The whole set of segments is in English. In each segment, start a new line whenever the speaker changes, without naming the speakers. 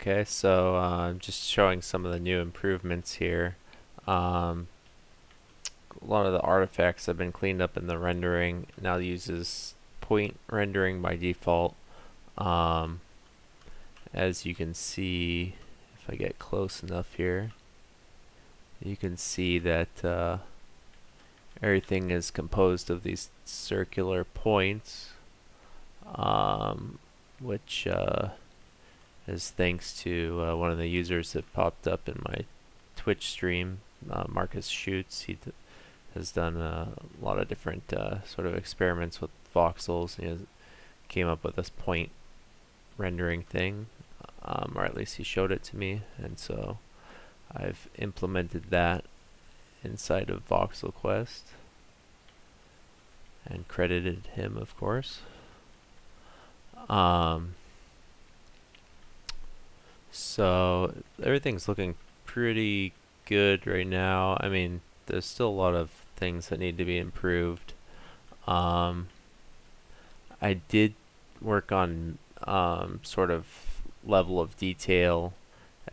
Okay, so I'm just showing some of the new improvements here. A lot of the artifacts have been cleaned up in the rendering. It now uses point rendering by default. As you can see, if I get close enough here, you can see that everything is composed of these circular points, which is thanks to one of the users that popped up in my Twitch stream, Marcus Schutz. He has done a lot of different sort of experiments with voxels. He came up with this point rendering thing, or at least he showed it to me, and so I've implemented that inside of Voxel Quest and credited him, of course. So everything's looking pretty good right now. I mean, there's still a lot of things that need to be improved. I did work on sort of level of detail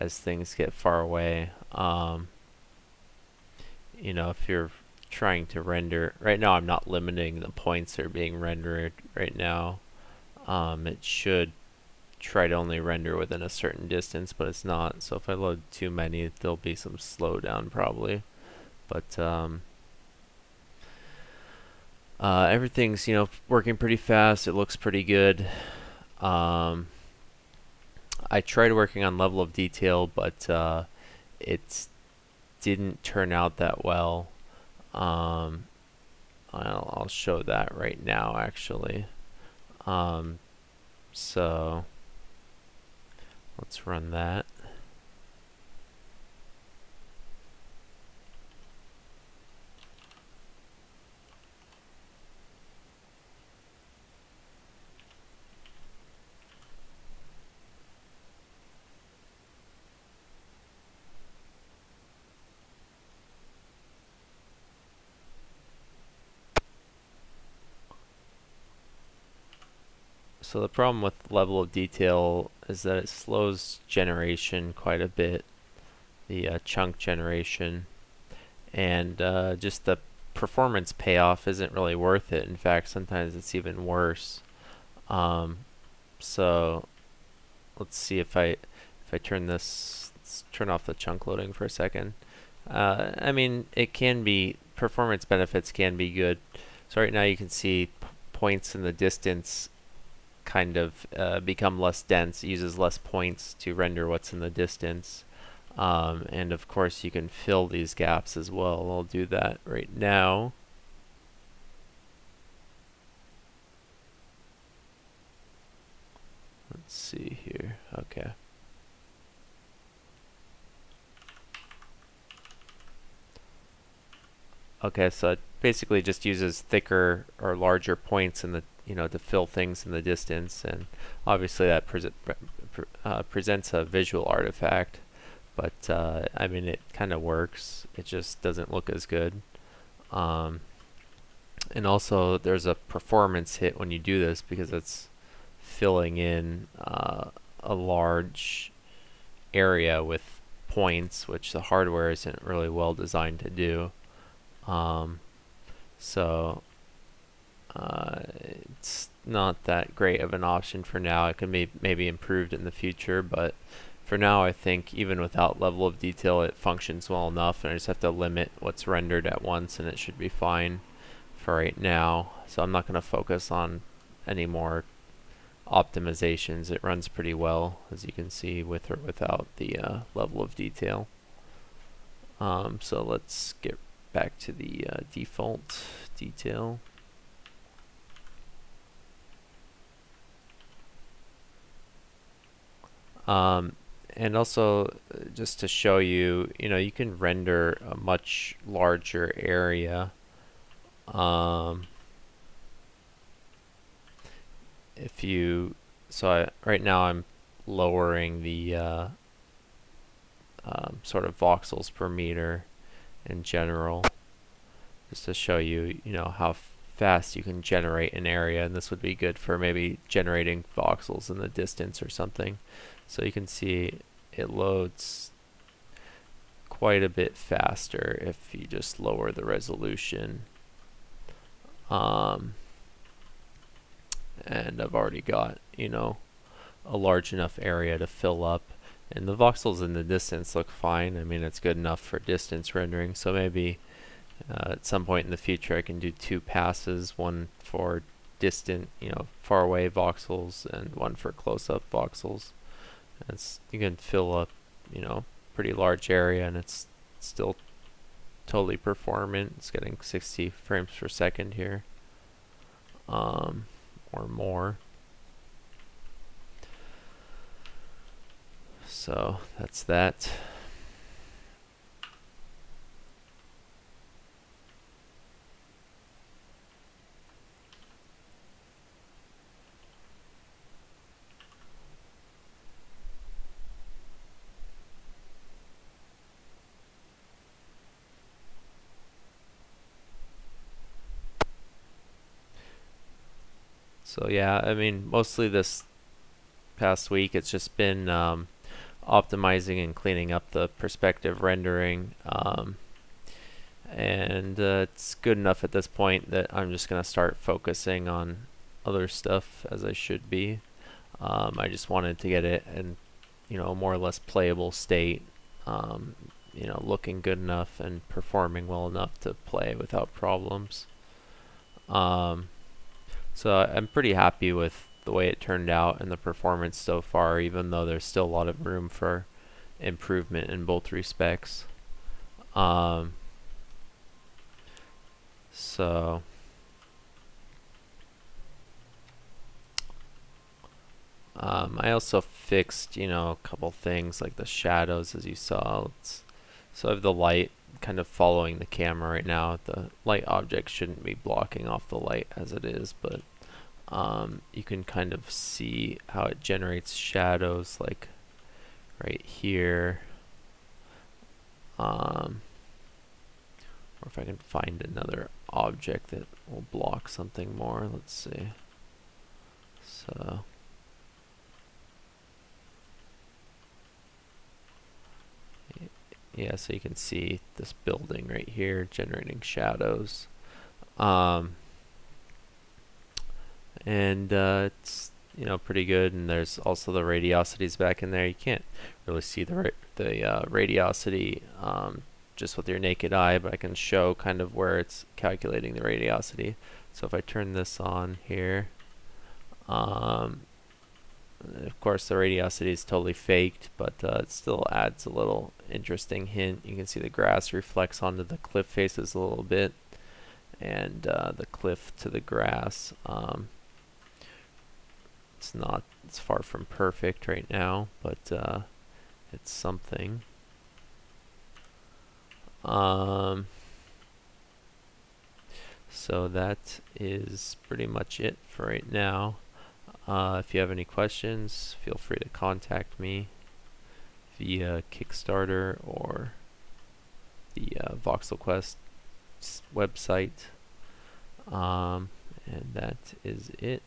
as things get far away. You know, if you're trying to render right now, I'm not limiting the points that are being rendered right now. It should try to only render within a certain distance, but it's not. So if I load too many, there'll be some slowdown probably. But everything's, you know, working pretty fast. It looks pretty good. I tried working on level of detail, but it didn't turn out that well. I'll show that right now, actually. So let's run that. So the problem with level of detail is that it slows generation quite a bit, the chunk generation, and just the performance payoff isn't really worth it. In fact, sometimes it's even worse. So let's see if I turn this, let's turn off the chunk loading for a second. I mean, it can be, performance benefits can be good. So right now you can see points in the distance kind of become less dense. It uses less points to render what's in the distance. And of course you can fill these gaps as well. I'll do that right now. Let's see here. Okay. Okay, so it basically just uses thicker or larger points in the, you know, to fill things in the distance, and obviously that presents a visual artifact, but I mean, it kind of works. It just doesn't look as good. And also there's a performance hit when you do this because it's filling in a large area with points, which the hardware isn't really well designed to do. So it's not that great of an option for now. It can be maybe improved in the future, but for now I think even without level of detail it functions well enough, and I just have to limit what's rendered at once and it should be fine for right now. So I'm not going to focus on any more optimizations. It runs pretty well, as you can see, with or without the level of detail. So let's get back to the default detail. And also just to show you, you know, you can render a much larger area. If you, so right now I'm lowering the sort of voxels per meter in general, just to show you, you know, how fast you can generate an area, and this would be good for maybe generating voxels in the distance or something. So you can see it loads quite a bit faster if you just lower the resolution. And I've already got, you know, a large enough area to fill up, and the voxels in the distance look fine. I mean, it's good enough for distance rendering, so maybe at some point in the future I can do 2 passes, one for distant, you know, far away voxels and one for close-up voxels. You can fill up, you know, pretty large area, and it's still totally performant. It's getting 60 frames per second here, or more. So that's that. So yeah, I mean, mostly this past week it's just been optimizing and cleaning up the perspective rendering, and it's good enough at this point that I'm just going to start focusing on other stuff, as I should be. I just wanted to get it in, you know, more or less playable state, you know, looking good enough and performing well enough to play without problems. So I'm pretty happy with the way it turned out and the performance so far, even though there's still a lot of room for improvement in both respects. I also fixed, you know, a couple things like the shadows, as you saw. So I have the light kind of following the camera right now. The light object shouldn't be blocking off the light as it is, but you can kind of see how it generates shadows, like right here. Or if I can find another object that will block something more, let's see. So yeah, so you can see this building right here generating shadows. It's, you know, pretty good, and there's also the radiosities back in there. You can't really see the radiosity just with your naked eye, but I can show kind of where it's calculating the radiosity. So if I turn this on here, of course the radiosity is totally faked, but it still adds a little interesting hint. You can see the grass reflects onto the cliff faces a little bit, and the cliff to the grass. It's far from perfect right now, but it's something. So that is pretty much it for right now. If you have any questions, feel free to contact me via Kickstarter or the Voxel Quest website. And that is it.